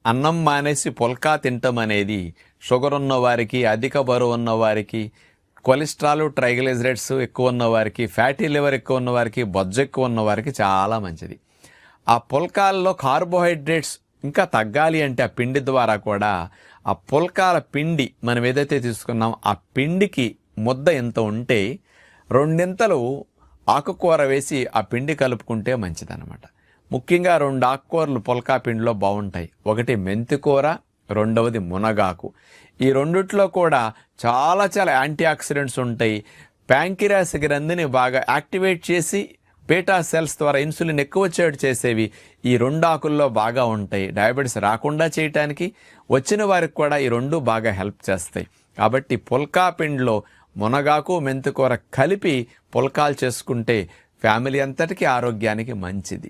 అన్నం మానేసి పుల్కా తినటం అనేది షుగర్ ఉన్నవారికి, అధిక బరువు ఉన్నవారికి, కొలెస్ట్రాల్, ట్రైగ్లిజరైడ్స్ ఎక్కువ ఉన్నవారికి, ఫ్యాటీ లివర్ ఎక్కువ ఉన్నవారికి, బొజ్జు ఎక్కువ ఉన్నవారికి చాలా మంచిది. ఆ పుల్కాల్లో కార్బోహైడ్రేట్స్ ఇంకా తగ్గాలి అంటే ఆ పిండి ద్వారా కూడా ఆ పుల్కాల పిండి మనం ఏదైతే తీసుకున్నాం ఆ పిండికి ముద్ద ఎంత ఉంటే రెండింతలు ఆకుకూర వేసి ఆ పిండి కలుపుకుంటే మంచిదన్నమాట. ముఖ్యంగా 2 ఆకుకూరలు పుల్కా పిండిలో బాగుంటాయి. ఒకటి మెంతికూర, రెండవది మునగాకు. ఈ రెండిట్లో కూడా చాలా యాంటీ ఆక్సిడెంట్స్ ఉంటాయి. ప్యాంక్రియాస్ గ్రంథిని బాగా యాక్టివేట్ చేసి బీటా సెల్స్ ద్వారా ఇన్సులిన్ ఎక్కువ వచ్చేట్టు చేసేవి ఈ 2 ఆకుల్లో బాగా ఉంటాయి. డయాబెటీస్ రాకుండా చేయటానికి వచ్చిన వారికి కూడా ఈ 2 బాగా హెల్ప్ చేస్తాయి. కాబట్టి పుల్కా పిండిలో మునగాకు, మెంతికూర కలిపి పుల్కాలు చేసుకుంటే ఫ్యామిలీ అంతటికీ ఆరోగ్యానికి మంచిది.